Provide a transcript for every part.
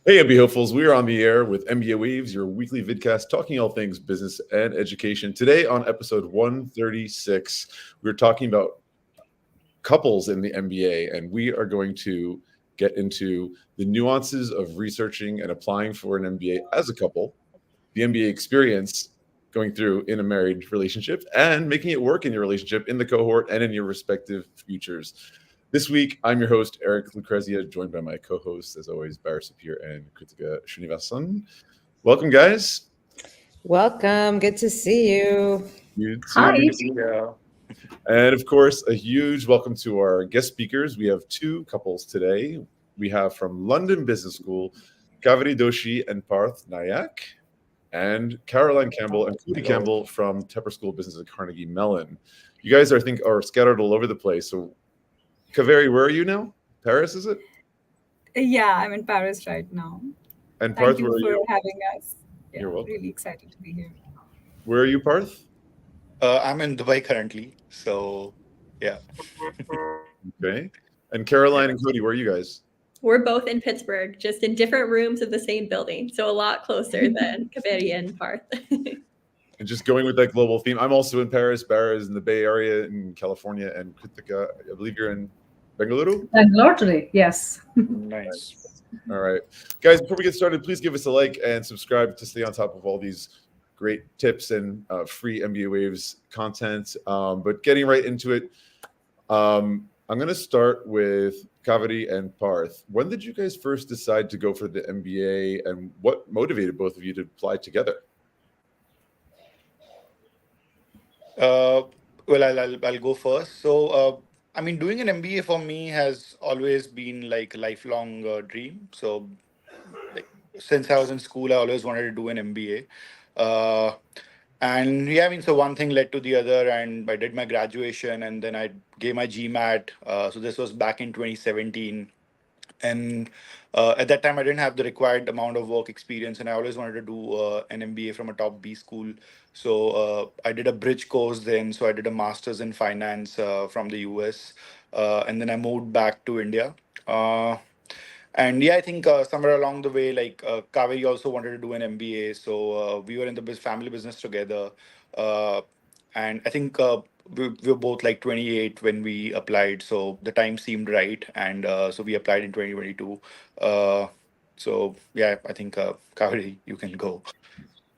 Hey, MBA hopefuls, we are on the air with MBA Waves, your weekly vidcast talking all things business and education. Today on episode 136, we're talking about couples in the MBA, and we are going to get into the nuances of researching and applying for an MBA as a couple, the MBA experience going through in a married relationship, and making it work in your relationship, in the cohort, and in your respective futures. This week, I'm your host, Eric Lucrezia, joined by my co-hosts, as always, Bara Sapir and Krithika Srinivasan. Welcome, guys. Welcome. Good to see you. You Hi. too. And of course, a huge welcome to our guest speakers. We have two couples today. We have from London Business School, Kaveri, Doshi, and Parth, Nayak, and Caroline Campbell and Cody Campbell from Tepper School of Business at Carnegie Mellon. You guys are scattered all over the place. So Kaveri, where are you now? Paris, is it? Yeah, I'm in Paris right now. And Parth, Thank you where are for you? having us. Yeah, You're welcome. really excited to be here. Where are you, Parth? I'm in Dubai currently, so yeah. Okay. And Caroline and Cody, where are you guys? We're both in Pittsburgh, just in different rooms of the same building, so a lot closer than Kaveri and Parth. And just going with that global theme, I'm also in Paris. Bara is in the Bay Area in California, and Krithika, I believe you're in Bengaluru? Bangalore today, yes. Nice. All right. Guys, before we get started, please give us a like and subscribe to stay on top of all these great tips and free MBA Waves content. But getting right into it, I'm going to start with Kaveri and Parth. When did you guys first decide to go for the MBA, and what motivated both of you to apply together? Well, I'll go first. So, doing an MBA for me has always been like a lifelong dream. So, like since I was in school, I always wanted to do an MBA. So one thing led to the other, and I did my graduation, and then I gave my GMAT. So this was back in 2017. And at that time, I didn't have the required amount of work experience, and I always wanted to do an MBA from a top B school. So I did a bridge course then. So I did a master's in finance from the US, and then I moved back to India. I think somewhere along the way, Kaveri also wanted to do an MBA. So we were in the family business together. And I think we were both like 28 when we applied. So the time seemed right. And so we applied in 2022. I think Kaveri, you can go.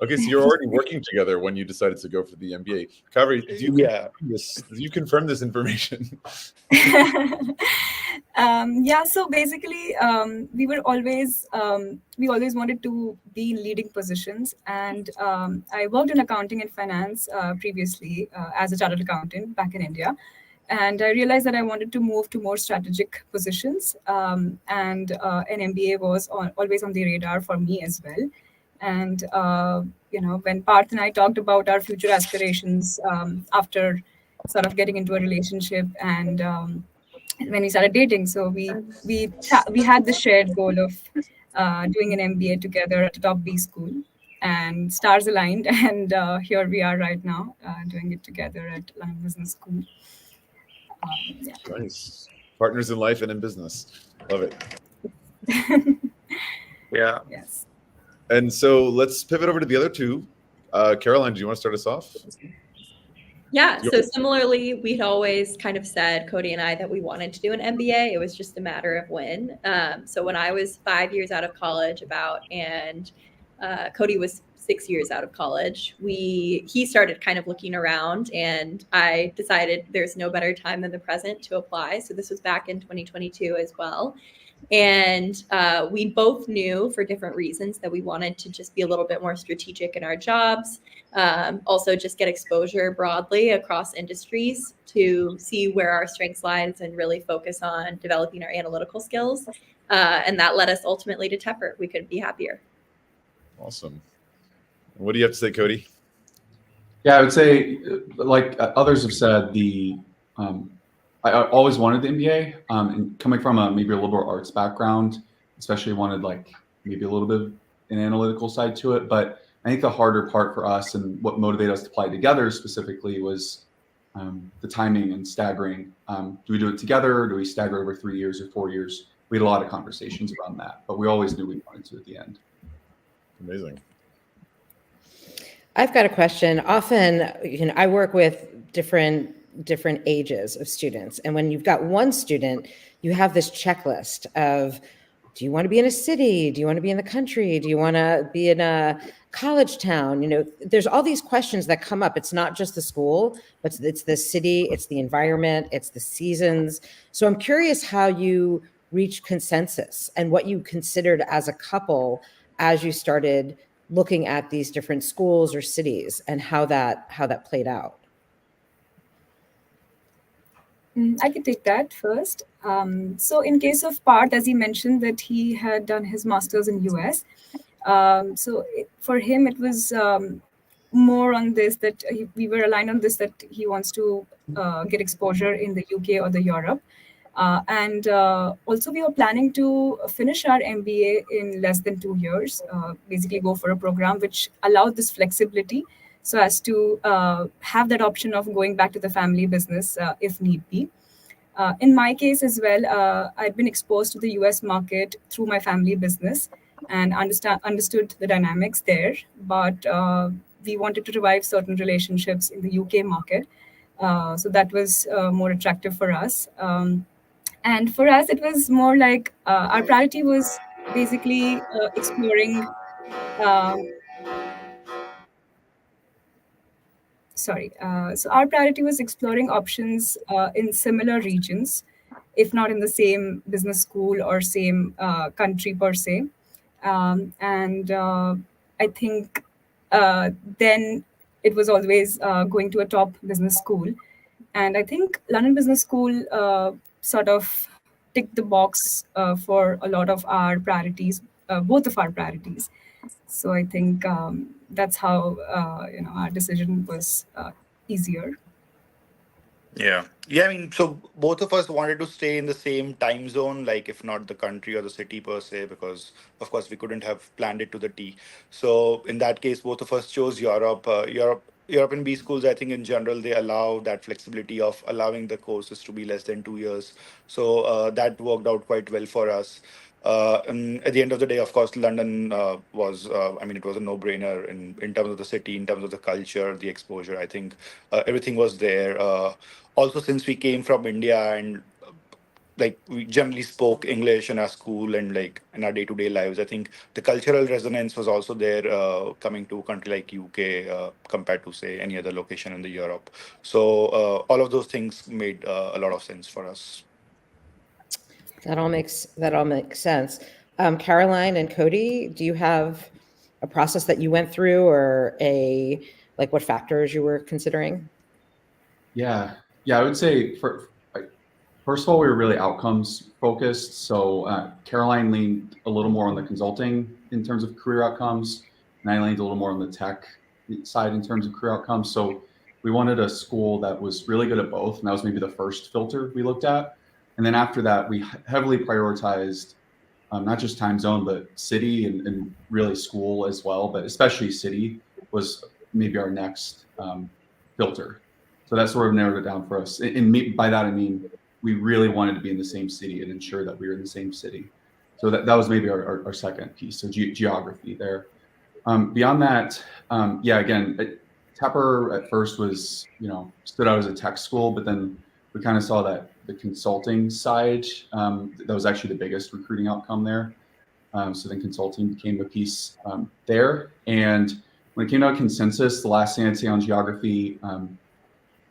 Okay, so you're already working together when you decided to go for the MBA. Kaveri, do you confirm this information? So basically, we always wanted to be in leading positions, and I worked in accounting and finance previously as a chartered accountant back in India, and I realized that I wanted to move to more strategic positions, and an MBA was always on the radar for me as well. And when Parth and I talked about our future aspirations after sort of getting into a relationship, and when we started dating, so we had the shared goal of doing an MBA together at a top B school, and stars aligned, and here we are right now doing it together at London Business School. Nice. Partners in life and in business. Love it. Yeah. Yes. And so let's pivot over to the other two. Caroline, do you want to start us off? Yeah, so similarly, we'd always kind of said, Cody and I, that we wanted to do an MBA. It was just a matter of when. So when I was 5 years out of college and Cody was 6 years out of college, he started kind of looking around, and I decided there's no better time than the present to apply. So this was back in 2022 as well. And we both knew for different reasons that we wanted to just be a little bit more strategic in our jobs. Also just get exposure broadly across industries to see where our strengths lies and really focus on developing our analytical skills. And that led us ultimately to Tepper. We couldn't be happier. Awesome. What do you have to say, Cody? Yeah, I would say, like others have said, I always wanted the MBA, and coming from maybe a liberal arts background, especially wanted maybe a little bit of an analytical side to it. But I think the harder part for us and what motivated us to apply together specifically was the timing and staggering. Do we do it together, or do we stagger over 3 years or 4 years? we had a lot of conversations around that, but we always knew we wanted to at the end. Amazing. I've got a question. Often, I work with different ages of students. And when you've got one student, you have this checklist of, do you want to be in a city? Do you want to be in the country? Do you want to be in a college town? There's all these questions that come up. It's not just the school, but it's the city, it's the environment, it's the seasons. So I'm curious how you reached consensus and what you considered as a couple as you started looking at these different schools or cities and how that played out. I could take that first. So in case of Parth, as he mentioned that he had done his master's in US. For him, it was more on this that we were aligned on this, that he wants to get exposure in the UK or the Europe. And also we were planning to finish our MBA in less than 2 years, basically go for a program which allowed this flexibility so as to have that option of going back to the family business if need be. In my case as well, I'd been exposed to the US market through my family business and understood the dynamics there, but we wanted to revive certain relationships in the UK market. So that was more attractive for us. And for us, it was more like our priority was basically exploring. So our priority was exploring options in similar regions, if not in the same business school or same country per se. And I think then it was always going to a top business school. And I think London Business School sort of ticked the box for a lot of our priorities, both of our priorities. So I think that's how our decision was easier. Yeah. Yeah, I mean, so both of us wanted to stay in the same time zone, like if not the country or the city per se, because of course we couldn't have planned it to the T. So in that case, both of us chose Europe. European B schools, I think in general, they allow that flexibility of allowing the courses to be less than 2 years. So that worked out quite well for us. And at the end of the day, of course, London it was a no-brainer in terms of the city, in terms of the culture, the exposure. I think everything was there. Also, since we came from India and like we generally spoke English in our school and like in our day-to-day lives, I think the cultural resonance was also there coming to a country like UK compared to say any other location in the Europe. So all of those things made a lot of sense for us. That all makes sense. Caroline and Cody, do you have a process that you went through or what factors you were considering? Yeah, I would say first of all, we were really outcomes focused. So Caroline leaned a little more on the consulting in terms of career outcomes, and I leaned a little more on the tech side in terms of career outcomes. So we wanted a school that was really good at both, and that was maybe the first filter we looked at. And then after that, we heavily prioritized not just time zone, but city and really school as well, but especially city was maybe our next filter. So that sort of narrowed it down for us. And by that, I mean, we really wanted to be in the same city and ensure that we were in the same city. So that was maybe our second piece, so geography there. Beyond that, again, Tepper at first was, stood out as a tech school, but then we kind of saw that the consulting side, that was actually the biggest recruiting outcome there. So then consulting became a piece there. And when it came out consensus, the last thing I'd say on geography,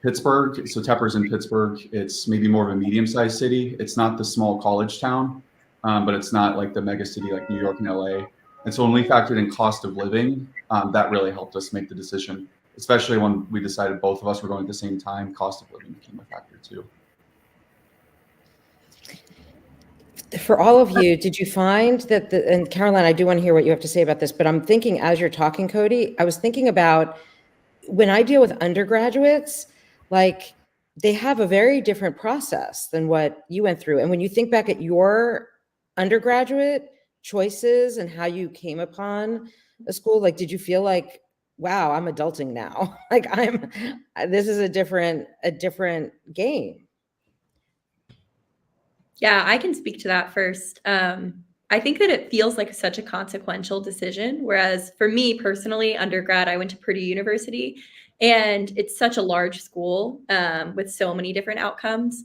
Pittsburgh, so Tepper's in Pittsburgh. It's maybe more of a medium-sized city. It's not the small college town, but it's not like the mega city like New York and LA. And so when we factored in cost of living, that really helped us make the decision, especially when we decided both of us were going at the same time. Cost of living became a factor too. For all of you, did you find that and Caroline, I do want to hear what you have to say about this, but I'm thinking as you're talking, Cody, I was thinking about when I deal with undergraduates, like they have a very different process than what you went through. And when you think back at your undergraduate choices and how you came upon a school, like, did you feel like, wow, I'm adulting now? Like this is a different game. Yeah, I can speak to that first. I think that it feels like such a consequential decision. Whereas for me personally, undergrad, I went to Purdue University, and it's such a large school with so many different outcomes.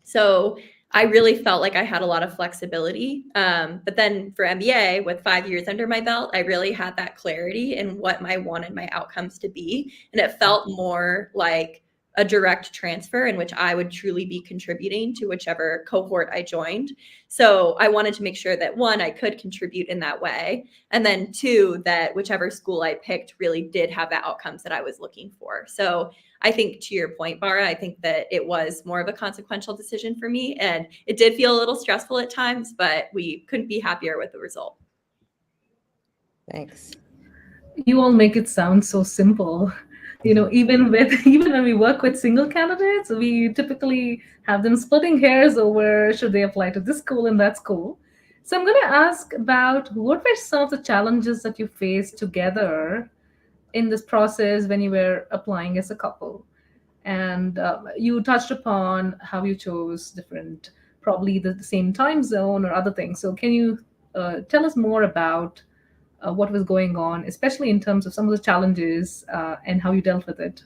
So I really felt like I had a lot of flexibility. But then for MBA, with 5 years under my belt, I really had that clarity in what I wanted my outcomes to be. And it felt more like a direct transfer in which I would truly be contributing to whichever cohort I joined. So I wanted to make sure that one, I could contribute in that way. And then two, that whichever school I picked really did have the outcomes that I was looking for. So I think to your point, Bara, I think that it was more of a consequential decision for me. And it did feel a little stressful at times, but we couldn't be happier with the result. Thanks. You all make it sound so simple. Even when we work with single candidates, we typically have them splitting hairs over should they apply to this school and that school. So I'm going to ask about what were some of the challenges that you faced together in this process when you were applying as a couple. And you touched upon how you chose different, probably the same time zone or other things. So can you tell us more about what was going on, especially in terms of some of the challenges and how you dealt with it?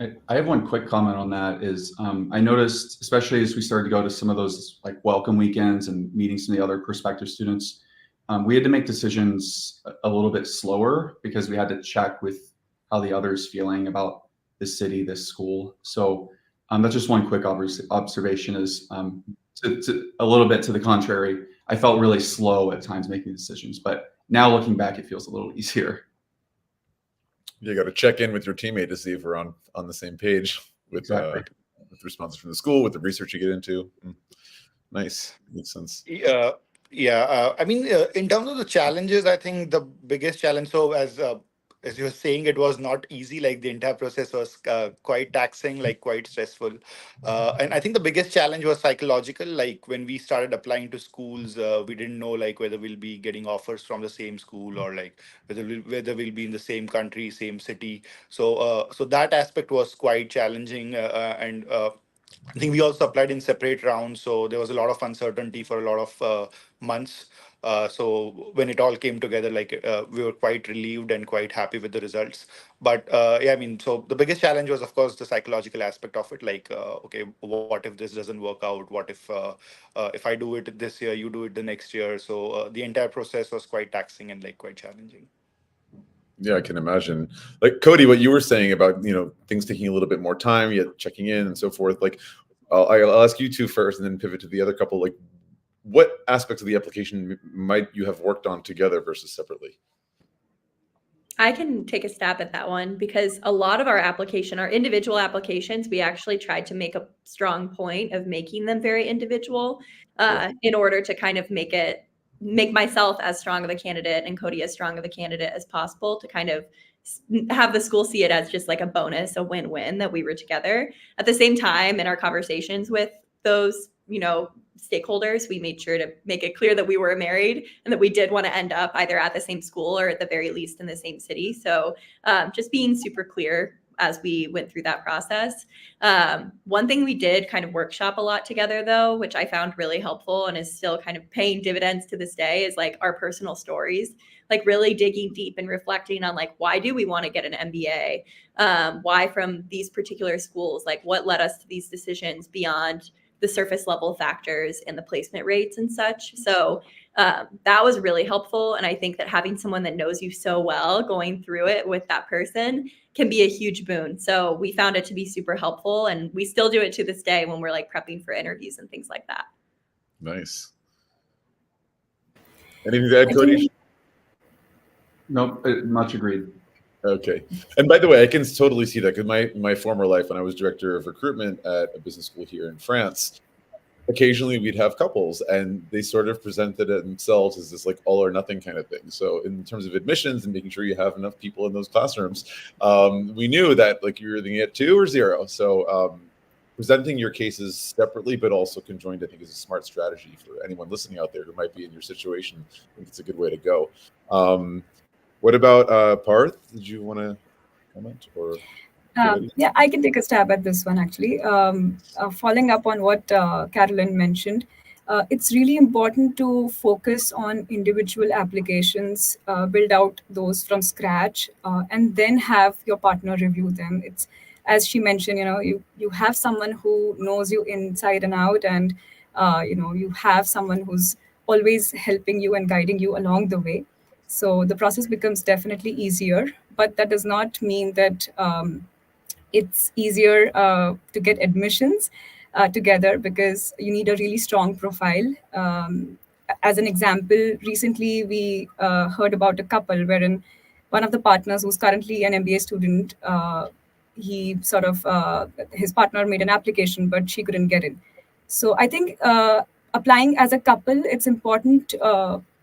I have one quick comment on that is I noticed, especially as we started to go to some of those like welcome weekends and meeting some of the other prospective students, we had to make decisions a little bit slower because we had to check with how the others feeling about this city, this school. So that's just one quick observation is to a little bit to the contrary. I felt really slow at times making decisions, but now looking back, it feels a little easier. You got to check in with your teammate to see if we're on the same page with with responses from the school, with the research you get into. Nice, makes sense. I mean, in terms of the challenges, I think the biggest challenge. So as you were saying, it was not easy. Like the entire process was quite taxing, like quite stressful. And I think the biggest challenge was psychological. Like when we started applying to schools, we didn't know like whether we'll be getting offers from the same school or like whether we'll be in the same country, same city. So that aspect was quite challenging, and I think we also applied in separate rounds, so there was a lot of uncertainty for a lot of months. So when it all came together, we were quite relieved and quite happy with the results. But I mean, so the biggest challenge was, of course, the psychological aspect of it. Like, okay, what if this doesn't work out? What if I do it this year, you do it the next year? So the entire process was quite taxing and like quite challenging. Yeah, I can imagine. Like Cody, what you were saying about things taking a little bit more time, yet checking in and so forth. Like, I'll ask you two first, and then pivot to the other couple. Like, what aspects of the application might you have worked on together versus separately? I can take a stab at that one because a lot of our individual applications, we actually tried to make a strong point of making them very individual in order to kind of make myself as strong of a candidate and Cody as strong of a candidate as possible to kind of have the school see it as just like a bonus, a win-win that we were together. At the same time, in our conversations with those, stakeholders, we made sure to make it clear that we were married and that we did want to end up either at the same school or at the very least in the same city. So just being super clear as we went through that process. One thing we did kind of workshop a lot together though, which I found really helpful and is still kind of paying dividends to this day, is like our personal stories, like really digging deep and reflecting on like, why do we want to get an MBA? Why from these particular schools? Like what led us to these decisions beyond the surface level factors and the placement rates and such. So that was really helpful. And I think that having someone that knows you so well going through it with that person can be a huge boon. So we found it to be super helpful, and we still do it to this day when we're like prepping for interviews and things like that. Nice. Anything to add, Cody? Nope, much agreed. Okay. And by the way, I can totally see that because my former life, when I was director of recruitment at a business school here in France, occasionally we'd have couples and they sort of presented it themselves as this like all or nothing kind of thing. So in terms of admissions and making sure you have enough people in those classrooms, we knew that like you're either going to get 2 or 0. So presenting your cases separately, but also conjoined, I think is a smart strategy for anyone listening out there who might be in your situation. I think it's a good way to go. What about Parth? Did you want to comment or? Yeah, I can take a stab at this one actually. Following up on what Carolyn mentioned, it's really important to focus on individual applications, build out those from scratch, and then have your partner review them. It's as she mentioned, you have someone who knows you inside and out, and you have someone who's always helping you and guiding you along the way. So the process becomes definitely easier, but that does not mean that. It's easier to get admissions together because you need a really strong profile. As an example, recently we heard about a couple wherein one of the partners who's currently an MBA student, he sort of, his partner made an application, but she couldn't get in. So I think applying as a couple, it's important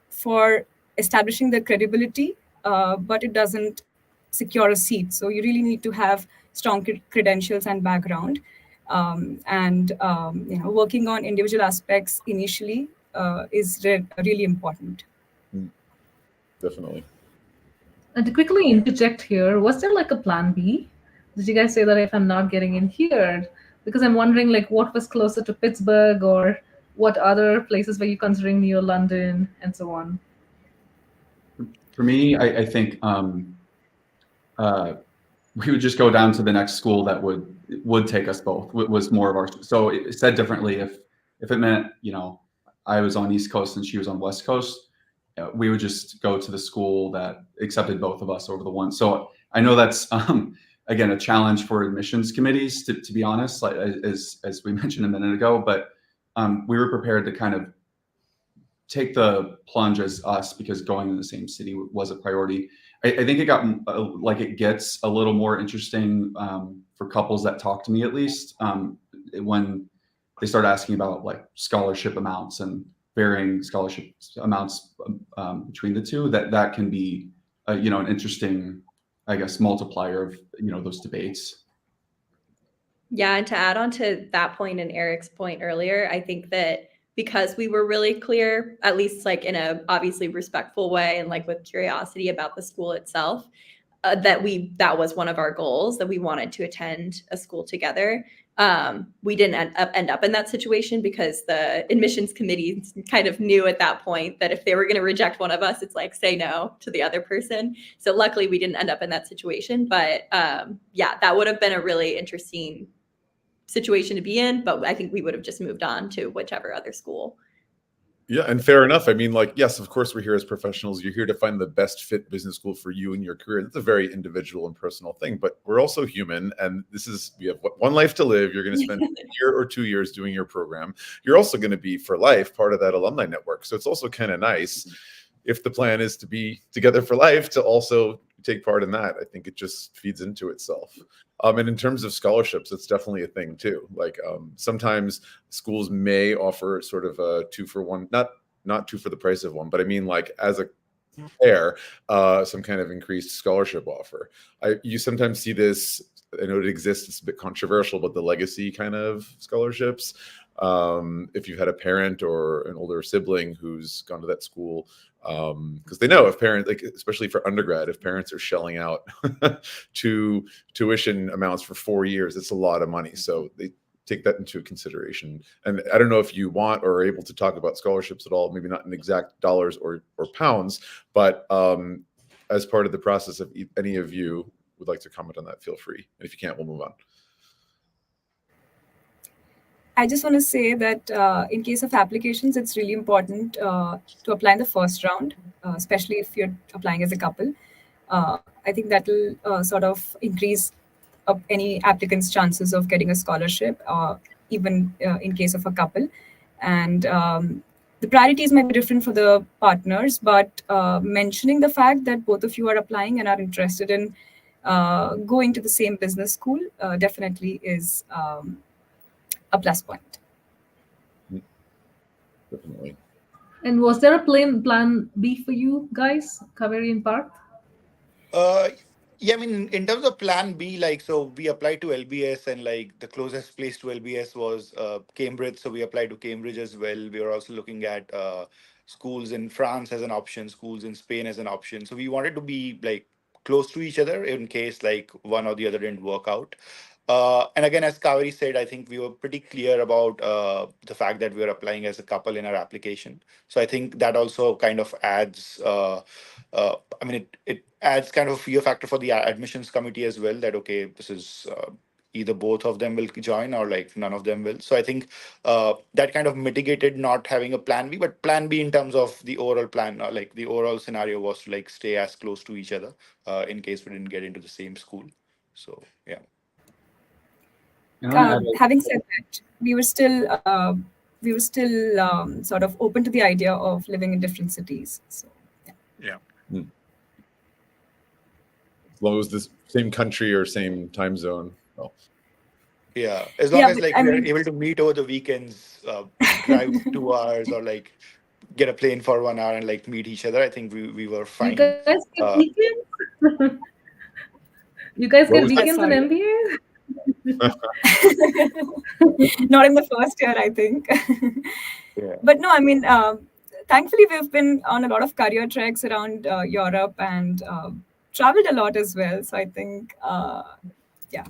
for establishing the credibility, but it doesn't secure a seat. So you really need to have strong credentials and background. Working on individual aspects initially is really important. Definitely. And to quickly interject here, was there like a plan B? Did you guys say that if I'm not getting in here, because I'm wondering like what was closer to Pittsburgh or what other places were you considering near London and so on? For me, I think we would just go down to the next school that would take us both. Was more of our. So it said differently, if it meant I was on East Coast and she was on West Coast, we would just go to the school that accepted both of us over the one. So I know that's again a challenge for admissions committees to be honest, like, as we mentioned a minute ago, but we were prepared to kind of take the plunge as us because going in the same city was a priority. I think it got like it gets a little more interesting for couples that talk to me, at least when they start asking about like scholarship amounts and varying scholarship amounts between the two. That can be an interesting, I guess, multiplier of those debates. Yeah, and to add on to that point and Eric's point earlier, I think that because we were really clear, at least like in a obviously respectful way and like with curiosity about the school itself, that was one of our goals, that we wanted to attend a school together. We didn't end up in that situation because the admissions committee kind of knew at that point that if they were going to reject one of us, it's like say no to the other person. So luckily we didn't end up in that situation. But yeah, that would have been a really interesting situation to be in, but I think we would have just moved on to whichever other school. Yeah, and fair enough. I mean, like, yes, of course, we're here as professionals. You're here to find the best fit business school for you and your career. That's a very individual and personal thing, but we're also human. And we have one life to live. You're going to spend a year or 2 years doing your program. You're also going to be for life part of that alumni network. So it's also kind of nice if the plan is to be together for life to also take part in that. I think it just feeds into itself. And in terms of scholarships, it's definitely a thing too. Like sometimes schools may offer sort of a 2 for 1, not 2 for the price of 1, but I mean like as a pair, some kind of increased scholarship offer. You sometimes see this. I know it exists. It's a bit controversial, but the legacy kind of scholarships. If you've had a parent or an older sibling who's gone to that school, because they know if parents, like especially for undergrad, if parents are shelling out to tuition amounts for 4 years, it's a lot of money. So they take that into consideration. And I don't know if you want or are able to talk about scholarships at all, maybe not in exact dollars or pounds, but as part of the process, if any of you would like to comment on that, feel free. And if you can't, we'll move on. I just want to say that in case of applications, it's really important to apply in the first round, especially if you're applying as a couple. I think that will sort of increase any applicant's chances of getting a scholarship, even in case of a couple. And the priorities might be different for the partners, but mentioning the fact that both of you are applying and are interested in going to the same business school definitely is a plus point. Definitely. And was there a plan B for you guys, Kaveri and Parth? Yeah, I mean, in terms of plan B, like, so we applied to LBS and like the closest place to LBS was Cambridge. So we applied to Cambridge as well. We were also looking at schools in France as an option, schools in Spain as an option. So we wanted to be like close to each other in case like one or the other didn't work out. And again, as Kaveri said, I think we were pretty clear about the fact that we were applying as a couple in our application. So I think that also kind of adds, I mean, it adds kind of a fear factor for the admissions committee as well, that, okay, this is either both of them will join or like none of them will. So I think that kind of mitigated not having a plan B, but plan B in terms of the overall plan, like the overall scenario was to like stay as close to each other in case we didn't get into the same school. So, yeah. Having said that, we were still sort of open to the idea of living in different cities. So yeah. As long as the same country or same time zone. Well. Yeah, as long as like we're able to meet over the weekends, drive 2 hours or like get a plane for 1 hour and like meet each other, I think we were fine. You guys get weekends? You guys get weekends in MBA? Not in the first year, I think. Yeah. But no, I mean, thankfully we've been on a lot of career treks around Europe and traveled a lot as well. So I think, yeah.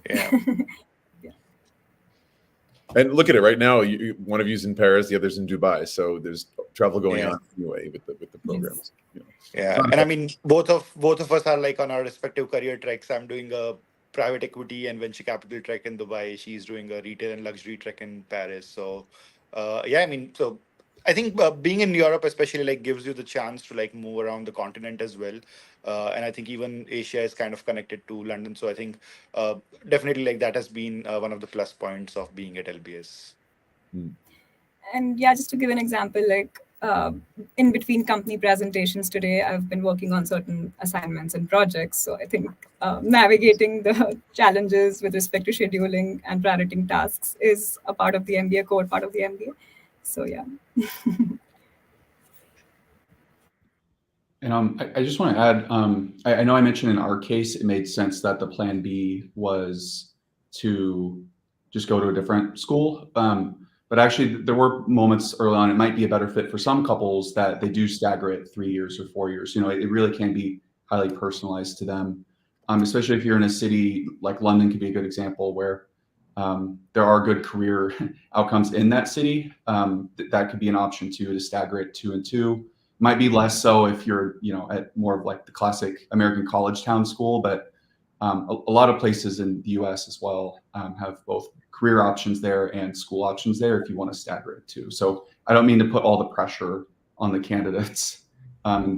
And look at it right now. One of you's in Paris, the other's in Dubai. So there's travel going on anyway with the programs. Yes. Yeah, and I mean, both of us are like on our respective career treks. I'm doing a private equity and venture capital trek in Dubai. She's doing a retail and luxury trek in Paris. So, yeah, I mean, so I think being in Europe especially like gives you the chance to like move around the continent as well. And I think even Asia is kind of connected to London. So I think definitely like that has been one of the plus points of being at LBS. And yeah, just to give an example, like in between company presentations today, I've been working on certain assignments and projects. So I think navigating the challenges with respect to scheduling and prioritizing tasks is a part of the MBA, core part of the MBA. So yeah. And I just want to add, I know I mentioned in our case, it made sense that the plan B was to just go to a different school. But actually, there were moments early on, it might be a better fit for some couples that they do stagger it 3 years or 4 years. You know, it really can be highly personalized to them, especially if you're in a city like London could be a good example where there are good career outcomes in that city. That could be an option too, to stagger it 2 and 2. Might be less so if you're, you know, at more of like the classic American college town school, but a lot of places in the US as well have both career options there and school options there if you want to stagger it too. So I don't mean to put all the pressure on the candidates,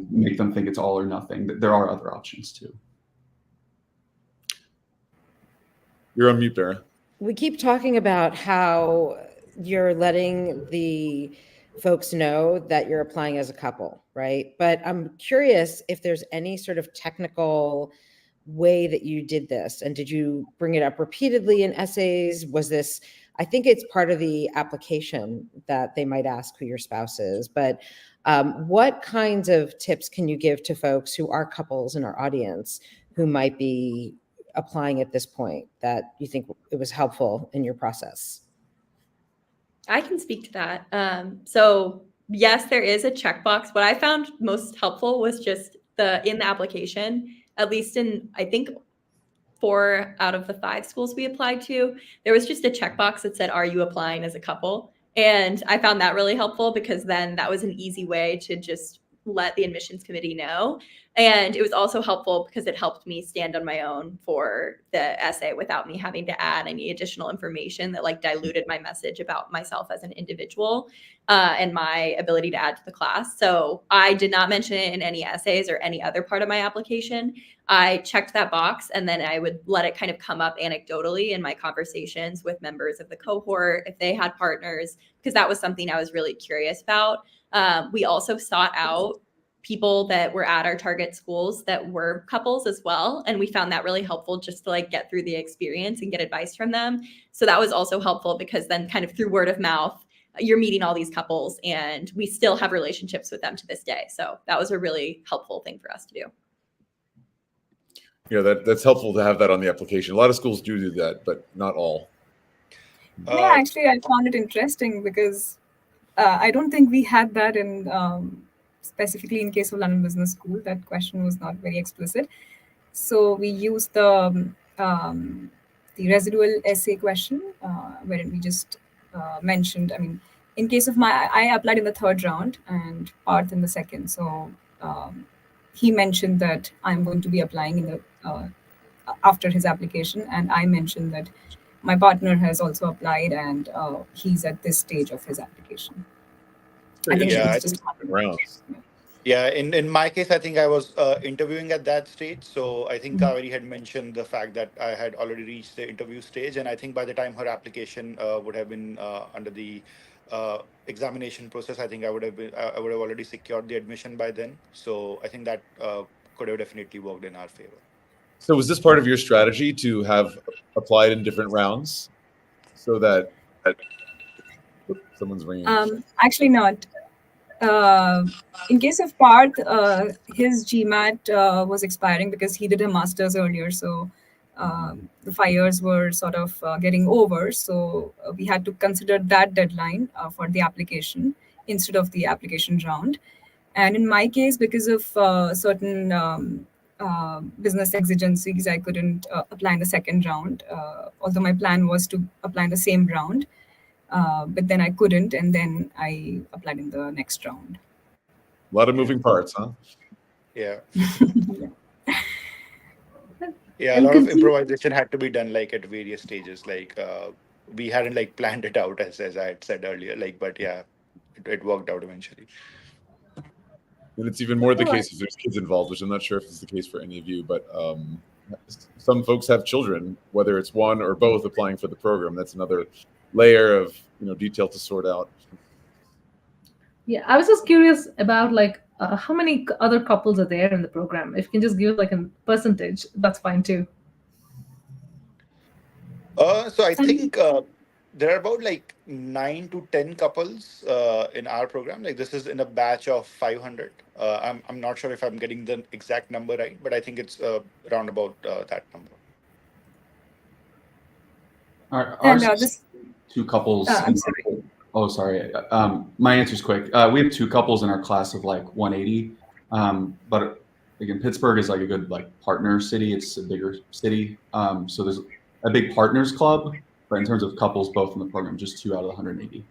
make them think it's all or nothing. There are other options too. You're on mute, Bara. We keep talking about how you're letting the folks know that you're applying as a couple, right? But I'm curious if there's any sort of technical way that you did this, and did you bring it up repeatedly in essays? Was this, I think it's part of the application that they might ask who your spouse is, but what kinds of tips can you give to folks who are couples in our audience who might be applying at this point that you think it was helpful in your process? I can speak to that. So yes, there is a checkbox. What I found most helpful was just in the application, at least in, I think, 4 out of the 5 schools we applied to, there was just a checkbox that said, are you applying as a couple? And I found that really helpful because then that was an easy way to just let the admissions committee know. And it was also helpful because it helped me stand on my own for the essay without me having to add any additional information that like diluted my message about myself as an individual and my ability to add to the class. So I did not mention it in any essays or any other part of my application. I checked that box and then I would let it kind of come up anecdotally in my conversations with members of the cohort if they had partners, because that was something I was really curious about. We also sought out people that were at our target schools that were couples as well. And we found that really helpful just to like get through the experience and get advice from them. So that was also helpful because then kind of through word of mouth, you're meeting all these couples and we still have relationships with them to this day. So that was a really helpful thing for us to do. Yeah, that's helpful to have that on the application. A lot of schools do that, but not all. Yeah, actually, I found it interesting because I don't think we had that in specifically in case of London Business School. That question was not very explicit. So we use the residual essay question, wherein we just mentioned, I mean, in case of I applied in the third round and Parth in the second. So he mentioned that I'm going to be applying in the after his application, and I mentioned that my partner has also applied and he's at this stage of his application. I think Yeah, it's just rounds. Yeah, in my case, I think I was interviewing at that stage. So I think Kaveri had mentioned the fact that I had already reached the interview stage, and I think by the time her application would have been under the examination process, I think I would have already secured the admission by then. So I think that could have definitely worked in our favor. So was this part of your strategy to have applied in different rounds so that someone's ringing? Actually not. In case of Parth, his GMAT was expiring because he did a master's earlier. So the 5 years were sort of getting over. So we had to consider that deadline for the application instead of the application round. And in my case, because of certain business exigencies, I couldn't apply in the second round, although my plan was to apply in the same round. But then I couldn't, and then I applied in the next round. A lot of moving parts, huh? Yeah. Yeah. Yeah, a And lot of continue- improvisation had to be done like at various stages. Like we hadn't like planned it out as I had said earlier. Like, but yeah, it worked out eventually. And it's even more the case if there's kids involved, which I'm not sure if it's the case for any of you, but some folks have children, whether it's one or both applying for the program. That's another layer of detail to sort out. Yeah, I was just curious about like how many other couples are there in the program. If you can just give like a percentage, that's fine too. So I think there are about like 9 to 10 couples in our program. Like this is in a batch of 500. I'm not sure if I'm getting the exact number right, but I think it's around about that number. Ours And this, two couples. I'm sorry. Oh, sorry. My answer's quick. We have two couples in our class of like 180. But again, Pittsburgh is like a good like partner city. It's a bigger city. So there's a big partners club, but in terms of couples, both in the program, just 2 out of the 180.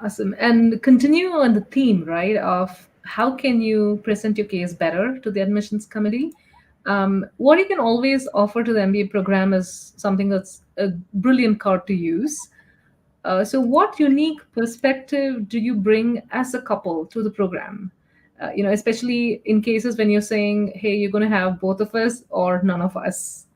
Awesome. And continue on the theme, right, of how can you present your case better to the admissions committee? What you can always offer to the MBA program is something that's a brilliant card to use. So what unique perspective do you bring as a couple to the program? Especially in cases when you're saying, hey, you're going to have both of us or none of us.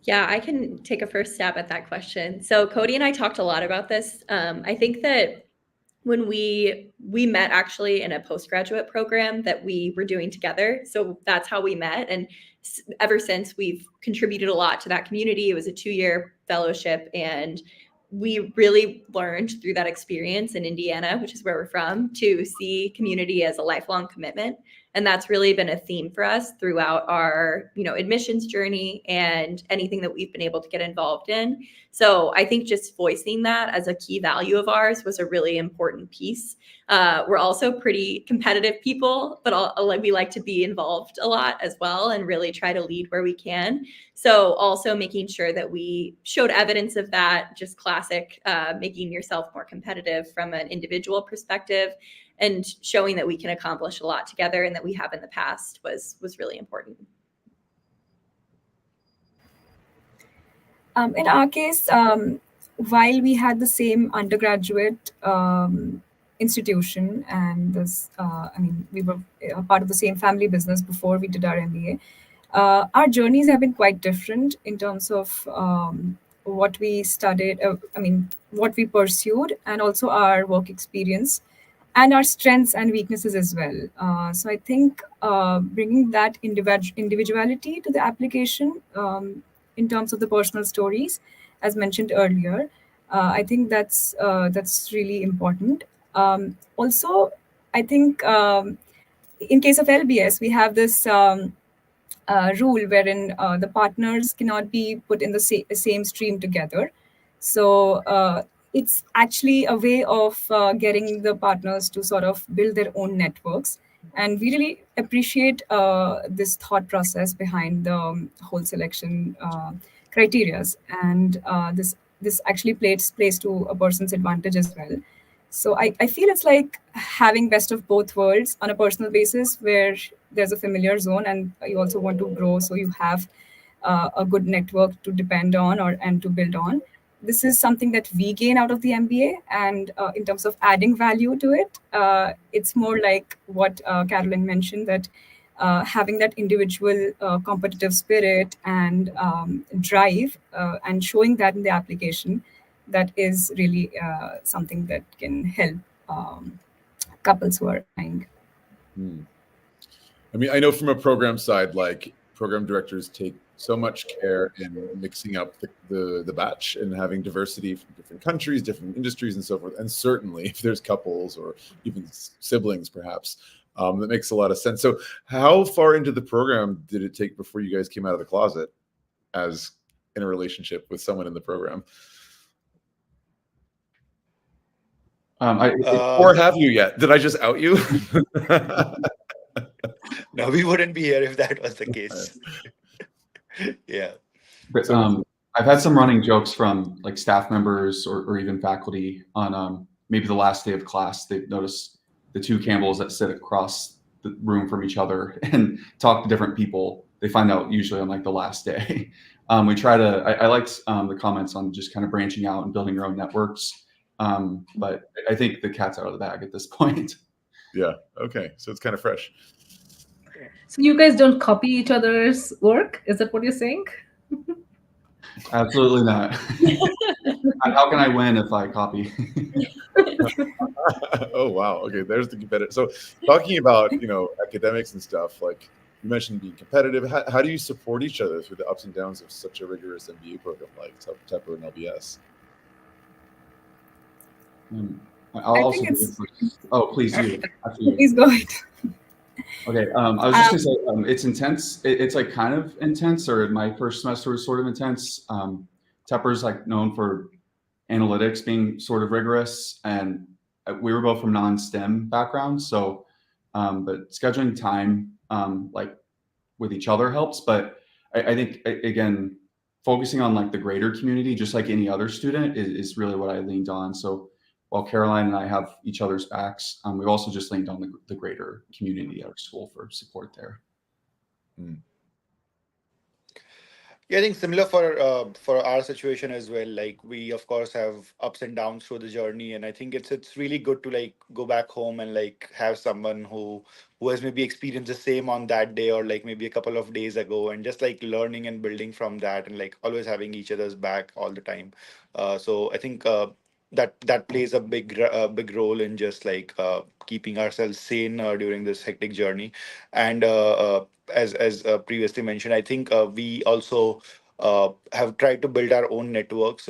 Yeah, I can take a first stab at that question. So Cody and I talked a lot about this. I think that when we met actually in a postgraduate program that we were doing together. So that's how we met. And ever since, we've contributed a lot to that community. It was a 2-year fellowship, and we really learned through that experience in Indiana, which is where we're from, to see community as a lifelong commitment. And that's really been a theme for us throughout our, admissions journey and anything that we've been able to get involved in. So I think just voicing that as a key value of ours was a really important piece. We're also pretty competitive people, but we like to be involved a lot as well and really try to lead where we can. So also making sure that we showed evidence of that, just classic, making yourself more competitive from an individual perspective, and showing that we can accomplish a lot together and that we have in the past was really important. In our case, while we had the same undergraduate institution and this, we were a part of the same family business before we did our MBA. Our journeys have been quite different in terms of what we studied, what we pursued, and also our work experience and our strengths and weaknesses as well. So I think bringing that individuality to the application in terms of the personal stories, as mentioned earlier, I think that's really important. Also, I think in case of LBS, we have this rule wherein the partners cannot be put in the same stream together. So it's actually a way of getting the partners to sort of build their own networks And we really appreciate this thought process behind the whole selection criteria. And this actually plays to a person's advantage as well. So I feel it's like having best of both worlds on a personal basis, where there's a familiar zone and you also want to grow, so you have a good network to depend on and to build on. This is something that we gain out of the MBA, and in terms of adding value to it, it's more like what Carolyn mentioned, that having that individual competitive spirit and drive, and showing that in the application, that is really something that can help couples who are applying. I mean, I know from a program side, like program directors take so much care in mixing up the batch and having diversity from different countries, different industries, and so forth. And certainly, if there's couples or even siblings, perhaps, that makes a lot of sense. So, how far into the program did it take before you guys came out of the closet as in a relationship with someone in the program? Or have you yet? Did I just out you? No, we wouldn't be here if that was the case. Yeah. But I've had some running jokes from like staff members or even faculty on maybe the last day of class. They've noticed the two Campbells that sit across the room from each other and talk to different people. They find out usually on like the last day. We try to, I liked the comments on just kind of branching out and building your own networks. But I think the cat's out of the bag at this point. Yeah. Okay. So it's kind of fresh. So you guys don't copy each other's work? Is that what you're saying? Absolutely not. How can I win if I copy? Oh, wow. Okay. There's the competitive. So talking about, academics and stuff, like you mentioned being competitive, how do you support each other through the ups and downs of such a rigorous MBA program like Tepper and LBS? I'll also please do. Please go ahead. Okay, I was just gonna say it's intense. It's like kind of intense, or my first semester was sort of intense. Tepper's like known for analytics being sort of rigorous, and we were both from non-STEM backgrounds, so but scheduling time like with each other helps. But I think again, focusing on like the greater community, just like any other student, is really what I leaned on. So while Caroline and I have each other's backs, we've also just leaned on the greater community at our school for support there. Yeah, I think similar for our situation as well. Like we of course have ups and downs through the journey, and I think it's really good to like go back home and like have someone who has maybe experienced the same on that day or like maybe a couple of days ago, and just like learning and building from that, and like always having each other's back all the time. So I think that plays a big role in just like keeping ourselves sane during this hectic journey. And as previously mentioned, I think we also have tried to build our own networks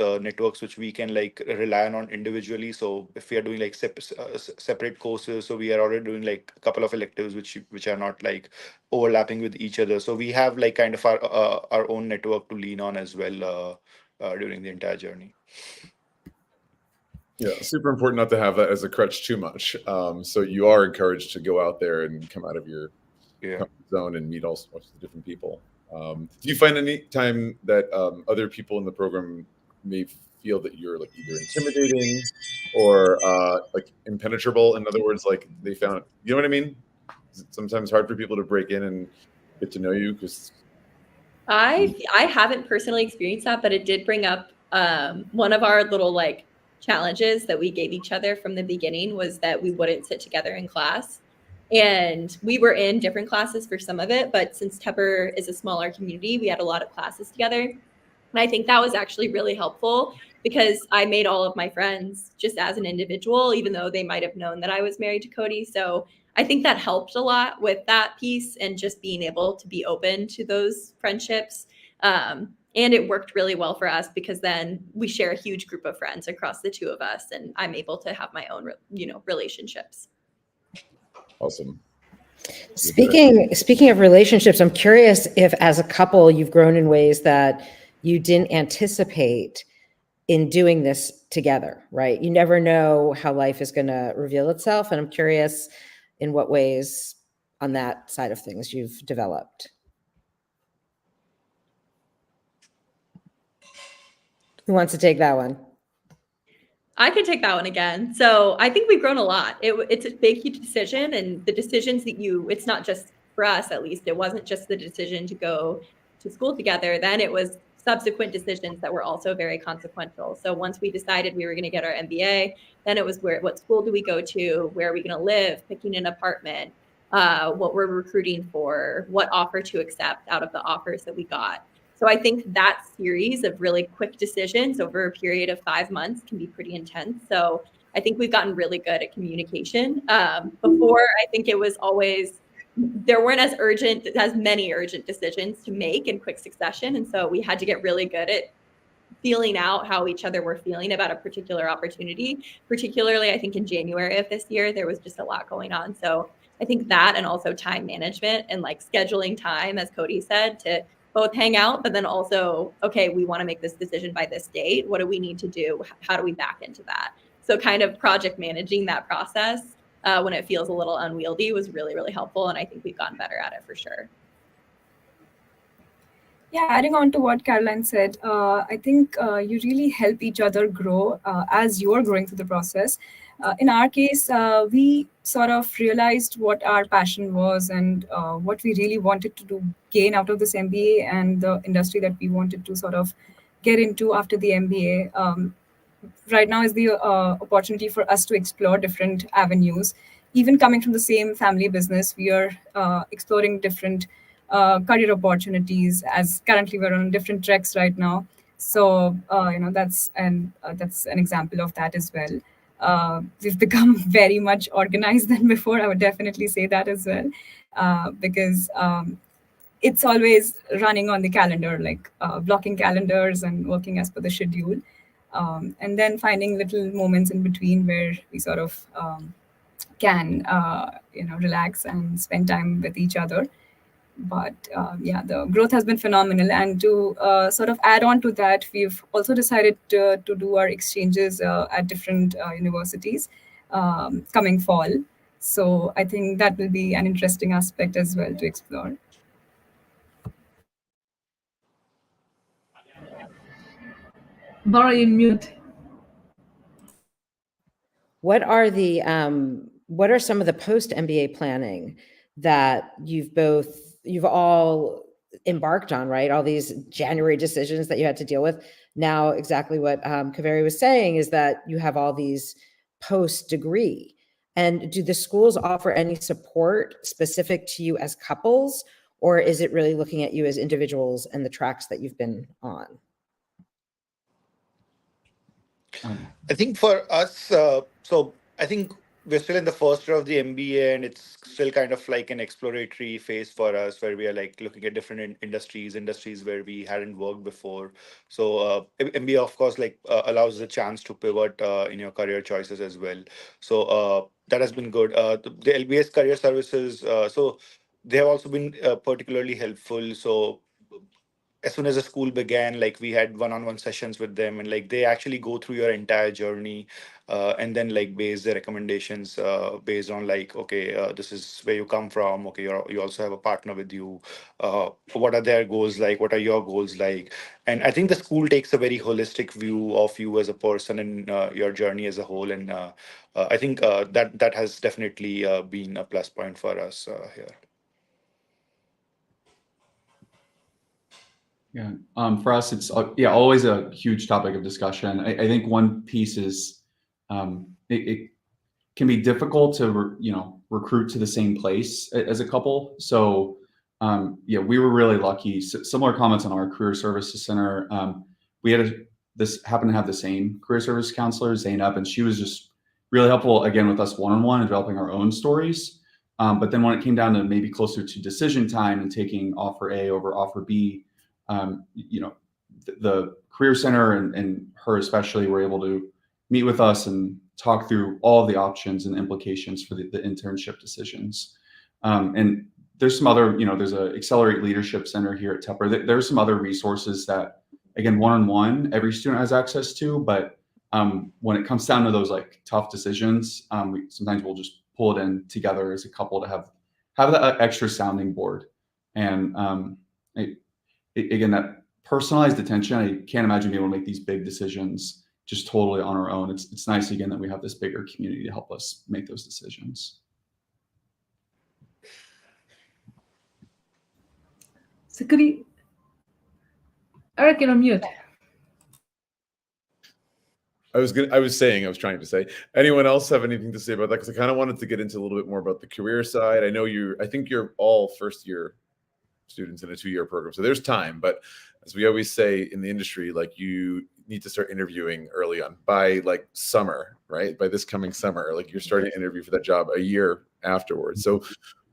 which we can like rely on individually. So if we are doing like separate courses, so we are already doing like a couple of electives which are not like overlapping with each other. So we have like kind of our own network to lean on as well during the entire journey. Yeah, super important not to have that as a crutch too much. So you are encouraged to go out there and come out of your comfort zone and meet all sorts of different people. Do you find any time that other people in the program may feel that you're like either intimidating or like impenetrable? In other words, like they found, you know what I mean? Is it sometimes hard for people to break in and get to know you? Because I haven't personally experienced that, but it did bring up one of our little like challenges that we gave each other from the beginning was that we wouldn't sit together in class. And we were in different classes for some of it, but since Tepper is a smaller community, we had a lot of classes together. And I think that was actually really helpful because I made all of my friends just as an individual, even though they might have known that I was married to Cody. So I think that helped a lot with that piece and just being able to be open to those friendships. And it worked really well for us because then we share a huge group of friends across the two of us, and I'm able to have my own, relationships. Awesome. Speaking of relationships, I'm curious if as a couple you've grown in ways that you didn't anticipate in doing this together, right? You never know how life is going to reveal itself. And I'm curious in what ways on that side of things you've developed? Who wants to take that one? I could take that one again. So I think we've grown a lot. It's a big, huge decision, and the decisions that it's not just for us, at least, it wasn't just the decision to go to school together. Then it was subsequent decisions that were also very consequential. So once we decided we were going to get our MBA, then it was what school do we go to? Where are we going to live? Picking an apartment, what we're recruiting for, what offer to accept out of the offers that we got. So I think that series of really quick decisions over a period of 5 months can be pretty intense. So I think we've gotten really good at communication. Before, I think it was always, there weren't as many urgent decisions to make in quick succession. And so we had to get really good at feeling out how each other were feeling about a particular opportunity. Particularly, I think in January of this year, there was just a lot going on. So I think that, and also time management and like scheduling time, as Cody said, to both hang out, but then also, okay, we want to make this decision by this date. What do we need to do? How do we back into that? So kind of project managing that process when it feels a little unwieldy was really, really helpful. And I think we've gotten better at it for sure. Yeah, adding on to what Caroline said, I think you really help each other grow as you are growing through the process. In our case, we sort of realized what our passion was and what we really wanted to gain out of this MBA and the industry that we wanted to sort of get into after the MBA. Right now is the opportunity for us to explore different avenues. Even coming from the same family business, we are exploring different career opportunities, as currently we're on different tracks right now. So that's an example of that as well. We've become very much organized than before. I would definitely say that as well, because it's always running on the calendar, like blocking calendars and working as per the schedule, and then finding little moments in between where we sort of can relax and spend time with each other. But the growth has been phenomenal. And to sort of add on to that, we've also decided to do our exchanges at different universities coming fall. So I think that will be an interesting aspect as well to explore. Bara, in mute. What are some of the post MBA planning that you've all embarked on, right? All these January decisions that you had to deal with. Now, exactly what Kaveri was saying is that you have all these post degree. And do the schools offer any support specific to you as couples, or is it really looking at you as individuals and the tracks that you've been on? I think for us, so I think we're still in the first year of the MBA, and it's still kind of like an exploratory phase for us, where we are like looking at different industries where we hadn't worked before. So MBA, of course, like allows the chance to pivot in your career choices as well. So that has been good. The LBS Career Services, so they have also been particularly helpful. So as soon as the school began, like we had one-on-one sessions with them, and like they actually go through your entire journey, and then like base their recommendations based on like, okay, this is where you come from. Okay, you also have a partner with you. What are their goals like? What are your goals like? And I think the school takes a very holistic view of you as a person and your journey as a whole. And I think that has definitely been a plus point for us here. Yeah, for us, it's always a huge topic of discussion. I think one piece is it can be difficult to recruit to the same place as a couple. So we were really lucky. Similar comments on our career services center. We had this happened to have the same career service counselor, Zainab, and she was just really helpful again with us one-on-one and developing our own stories. But then when it came down to maybe closer to decision time and taking offer A over offer B, the career center and her especially were able to meet with us and talk through all of the options and implications for the internship decisions. And there's some other, there's a Accelerate Leadership Center here at Tepper. There's some other resources that, again, one-on-one, every student has access to. But when it comes down to those like tough decisions, sometimes we'll just pull it in together as a couple to have have that extra sounding board. And again, that personalized attention, I can't imagine being able to make these big decisions just totally on our own. It's nice, again, that we have this bigger community to help us make those decisions. So could you, Eric, you're on mute. I was trying to say, anyone else have anything to say about that? Because I kind of wanted to get into a little bit more about the career side. I think you're all first year students in a 2-year program, so there's time. But as we always say in the industry, like, you need to start interviewing early on, by like summer, right? By this coming summer, like, you're starting to interview for that job a year afterwards. So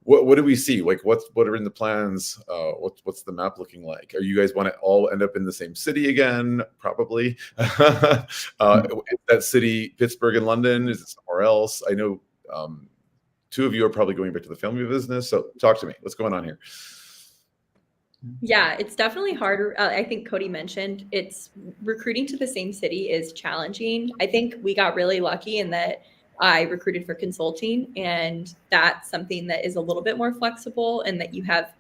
what do we see? Like, what are in the plans? What's the map looking like? Are you guys want to all end up in the same city again? Probably. Is that city Pittsburgh and London? Is it somewhere else? I know 2 of you are probably going back to the family business. So talk to me. What's going on here? Yeah, it's definitely harder. I think Cody mentioned it's recruiting to the same city is challenging. I think we got really lucky in that I recruited for consulting, and that's something that is a little bit more flexible, and that you have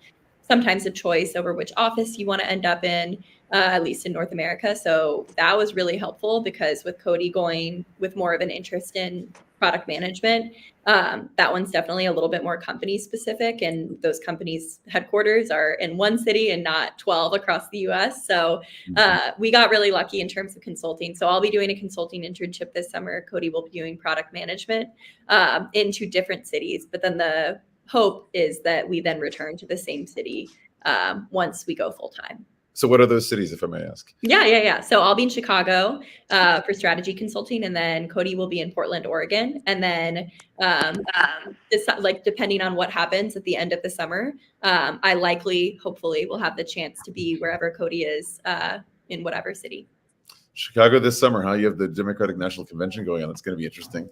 sometimes a choice over which office you want to end up in, at least in North America. So that was really helpful, because with Cody going with more of an interest in product management, that one's definitely a little bit more company specific, and those companies' headquarters are in one city and not 12 across the US. So we got really lucky in terms of consulting. So I'll be doing a consulting internship this summer. Cody will be doing product management in 2 different cities. But then the hope is that we then return to the same city once we go full time. So what are those cities, if I may ask? Yeah. So I'll be in Chicago for strategy consulting, and then Cody will be in Portland, Oregon. And then depending on what happens at the end of the summer, I hopefully will have the chance to be wherever Cody is in whatever city. Chicago this summer, huh? You have the Democratic National Convention going on. It's going to be interesting.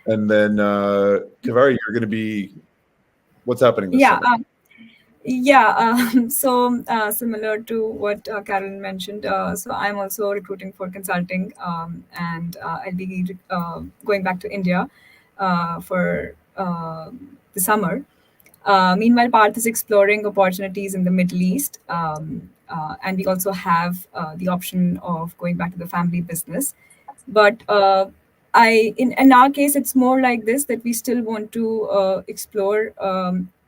And then Kaveri, you're going to be, what's happening this summer? So similar to what Carolyn mentioned, so I'm also recruiting for consulting, and I'll be going back to India for the summer. Meanwhile, Parth is exploring opportunities in the Middle East, and we also have the option of going back to the family business. But in our case, it's more like this, that we still want to explore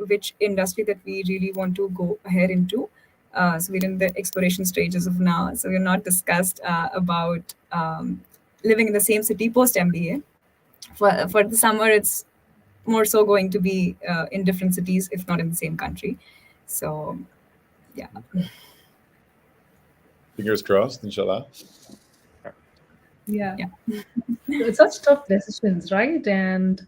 which industry that we really want to go ahead into. So we're in the exploration stages of now. So we're not discussed about living in the same city post MBA. For the summer, it's more so going to be in different cities, if not in the same country. So, yeah. Fingers crossed, inshallah. Yeah. It's such tough decisions, right? And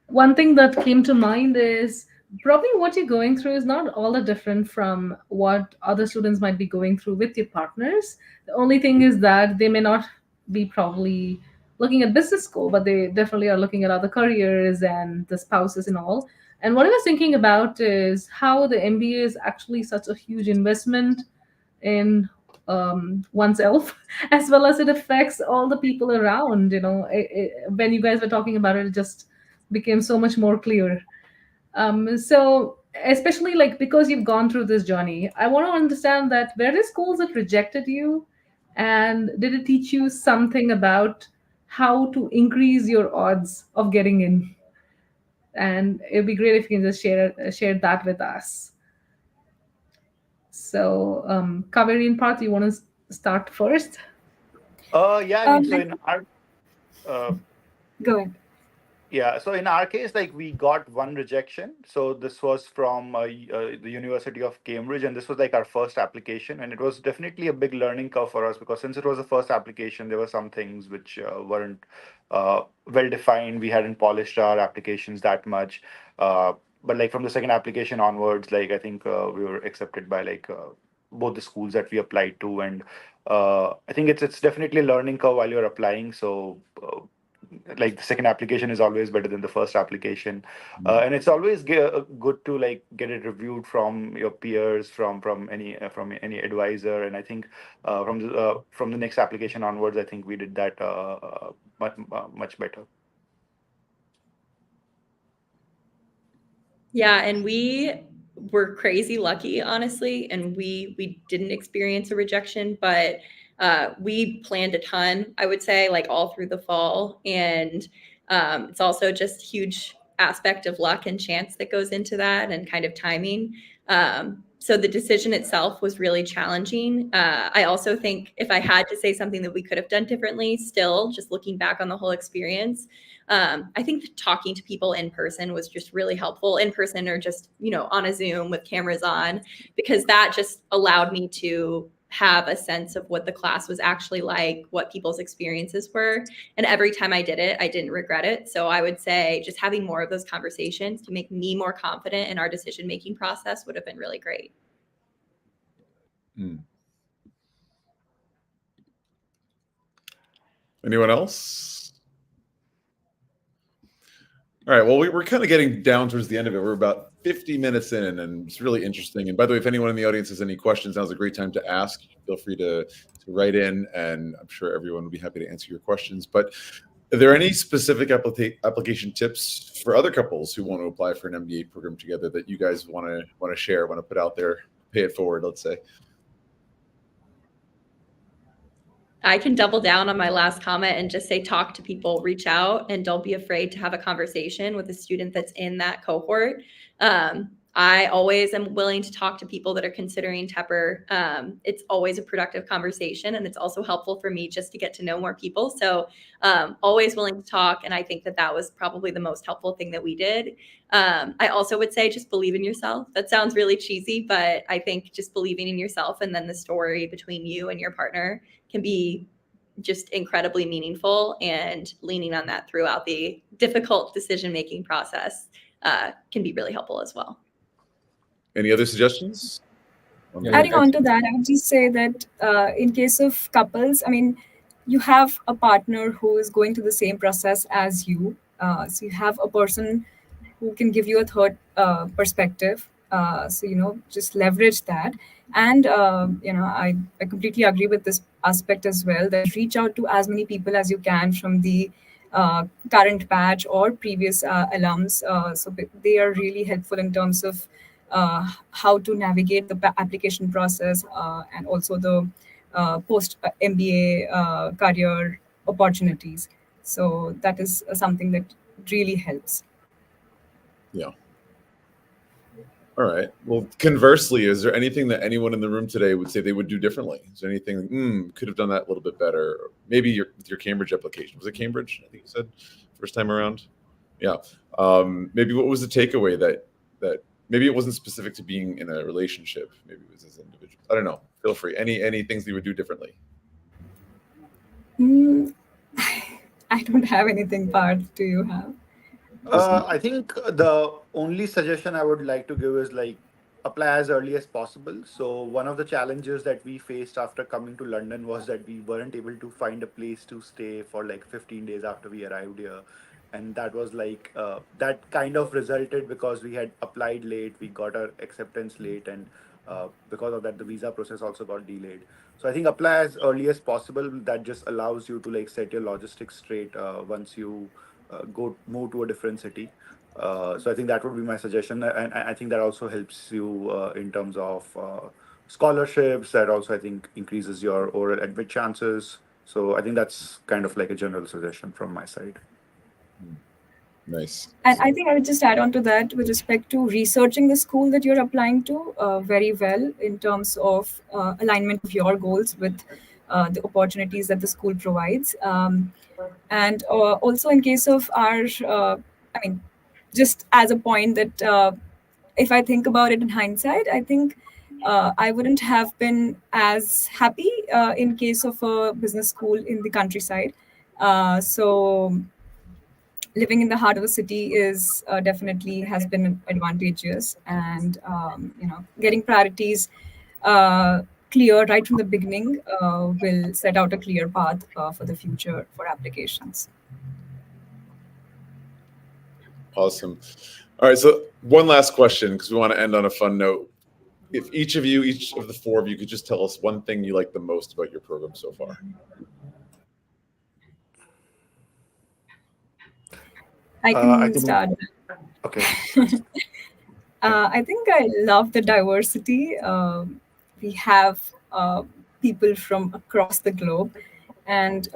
one thing that came to mind is probably what you're going through is not all that different from what other students might be going through with your partners. The only thing is that they may not be probably looking at business school, but they definitely are looking at other careers and the spouses and all. And what I was thinking about is how the MBA is actually such a huge investment in oneself, as well as it affects all the people around. When you guys were talking about it, it just became so much more clear. So especially because you've gone through this journey, I want to understand that were there schools that rejected you, and did it teach you something about how to increase your odds of getting in? And it'd be great if you can just share that with us. So, Kaveri and Parth, you want to start first? So in our Go ahead. Yeah, so in our case, we got one rejection. So this was from the University of Cambridge, and this was our first application, and it was definitely a big learning curve for us, because since it was the first application, there were some things which weren't well defined. We hadn't polished our applications that much, but from the second application onwards, I think we were accepted by both the schools that we applied to, and I think it's definitely a learning curve while you're applying. So. The second application is always better than the first application, and it's always good to get it reviewed from your peers, from any advisor. And I think from the next application onwards, I think we did that much better. Yeah, and we were crazy lucky, honestly, and we didn't experience a rejection, but we planned a ton, I would say, like all through the fall. And it's also just huge aspect of luck and chance that goes into that and kind of timing. So the decision itself was really challenging. I also think if I had to say something that we could have done differently, still just looking back on the whole experience, I think talking to people in person was just really helpful, in person or just, on a Zoom with cameras on, because that just allowed me to have a sense of what the class was actually like, what people's experiences were. And every time I did it, I didn't regret it. So I would say just having more of those conversations to make me more confident in our decision-making process would have been really great. Anyone else? All right. Well, we're kind of getting down towards the end of it. We're about 50 minutes in, and it's really interesting. And by the way, if anyone in the audience has any questions, now's a great time to ask. Feel free to write in, and I'm sure everyone will be happy to answer your questions. But are there any specific application tips for other couples who want to apply for an MBA program together that you guys want to share, want to put out there, pay it forward, let's say? I can double down on my last comment and just say, talk to people, reach out, and don't be afraid to have a conversation with a student that's in that cohort. I always am willing to talk to people that are considering Tepper. It's always a productive conversation, and it's also helpful for me just to get to know more people. So always willing to talk, and I think that was probably the most helpful thing that we did. I also would say just believe in yourself. That sounds really cheesy, but I think just believing in yourself, and then the story between you and your partner can be just incredibly meaningful, and leaning on that throughout the difficult decision-making process can be really helpful as well. Any other suggestions? Adding on to that, I would just say that in case of couples, I mean, you have a partner who is going through the same process as you. So you have a person who can give you a third perspective. So, just leverage that. And, I completely agree with this aspect as well, that reach out to as many people as you can from the current batch or previous alums. So they are really helpful in terms of how to navigate the application process and also the post MBA career opportunities. So that is something that really helps. Yeah. All right. Well, conversely, is there anything that anyone in the room today would say they would do differently? Is there anything, could have done that a little bit better? Maybe with your Cambridge application. Was it Cambridge? I think you said first time around. Yeah. Maybe what was the takeaway that maybe it wasn't specific to being in a relationship. Maybe it was as individuals. I don't know. Feel free. Any things you would do differently? I don't have anything, Parth. Do you have? I think the only suggestion I would like to give is apply as early as possible. So one of the challenges that we faced after coming to London was that we weren't able to find a place to stay for 15 days after we arrived here. And that was that kind of resulted because we had applied late, we got our acceptance late, and because of that, the visa process also got delayed. So I think apply as early as possible. That just allows you to set your logistics straight once you move to a different city. So I think that would be my suggestion, and I think that also helps you in terms of scholarships. That also I think increases your overall admit chances. So I think that's kind of a general suggestion from my side. Nice. And I think I would just add on to that with respect to researching the school that you're applying to very well in terms of alignment of your goals with the opportunities that the school provides. And also in case of our, just as a point that if I think about it in hindsight, I think I wouldn't have been as happy in case of a business school in the countryside. So living in the heart of the city is definitely has been advantageous, and getting priorities clear right from the beginning will set out a clear path for the future for applications. Awesome. All right. So one last question, because we want to end on a fun note. If each of the four of you could just tell us one thing you like the most about your program so far. I can start. Okay. I think I love the diversity. We have people from across the globe, and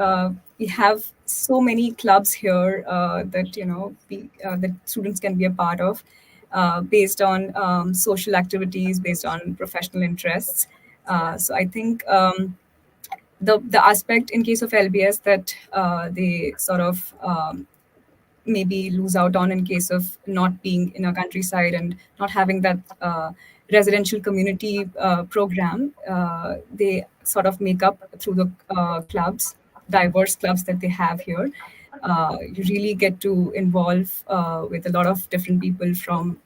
we have so many clubs here that that students can be a part of, based on social activities, based on professional interests. So I think the aspect in case of LBS that they sort of maybe lose out on in case of not being in a countryside and not having that residential community program, they sort of make up through the clubs, diverse clubs that they have here. You really get to involve with a lot of different people from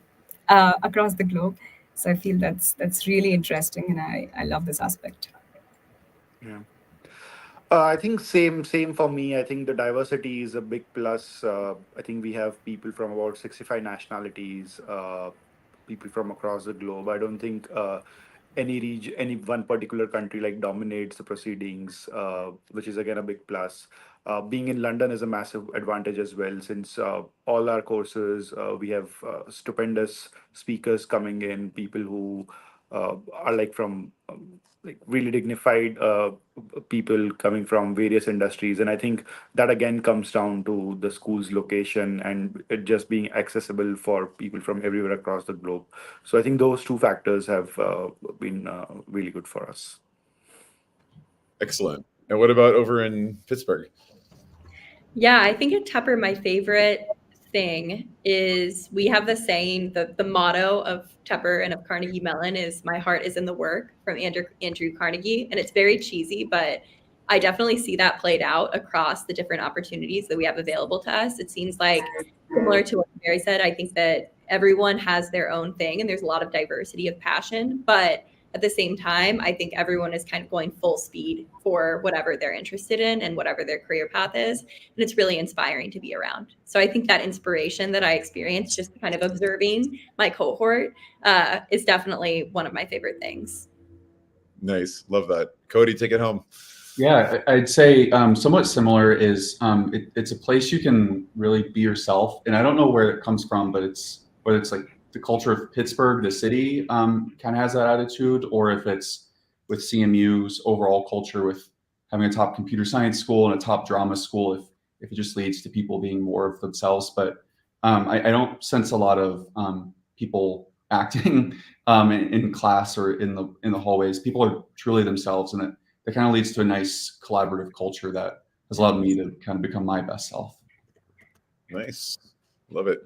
across the globe. So I feel that's really interesting, and I love this aspect. Yeah. I think same for me. I think the diversity is a big plus. I think we have people from about 65 nationalities, people from across the globe. I don't think any one particular country like dominates the proceedings, which is again a big plus. Being in London is a massive advantage as well, since all our courses we have stupendous speakers coming in, people who are like from like really dignified people coming from various industries, and I think that again comes down to the school's location and it just being accessible for people from everywhere across the globe. So I think those two factors have been really good for us. Excellent. And what about over in Pittsburgh? Yeah, I think at Tepper, my favorite thing is we have the saying, the motto of Tepper and of Carnegie Mellon is "My heart is in the work" from Andrew Carnegie. And it's very cheesy, but I definitely see that played out across the different opportunities that we have available to us. It seems like, similar to what Mary said, I think that everyone has their own thing and there's a lot of diversity of passion, but at the same time, I think everyone is kind of going full speed for whatever they're interested in and whatever their career path is. And it's really inspiring to be around. So I think that inspiration that I experienced just kind of observing my cohort is definitely one of my favorite things. Nice. Love that. Cody, take it home. Yeah, I'd say somewhat similar is it's a place you can really be yourself. And I don't know where it comes from, but whether it's like the culture of Pittsburgh, the city kind of has that attitude, or if it's with CMU's overall culture with having a top computer science school and a top drama school, if it just leads to people being more of themselves. But I don't sense a lot of people acting in class or in the hallways. People are truly themselves, and it kind of leads to a nice collaborative culture that has allowed me to kind of become my best self. Nice. Love it.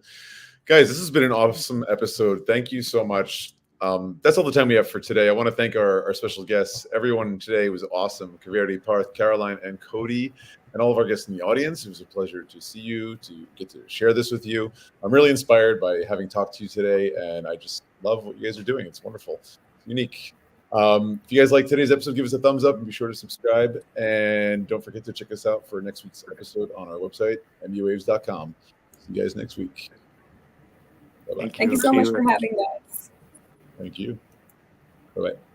Guys, this has been an awesome episode. Thank you so much. That's all the time we have for today. I want to thank our special guests. Everyone today was awesome. Kaveri, Parth, Caroline, and Cody, and all of our guests in the audience. It was a pleasure to see you, to get to share this with you. I'm really inspired by having talked to you today, and I just love what you guys are doing. It's wonderful. It's unique. If you guys like today's episode, give us a thumbs up and be sure to subscribe. And don't forget to check us out for next week's episode on our website, mbawaves.com. See you guys next week. Bye-bye. Thank you so much for having us. Thank you. Bye-bye.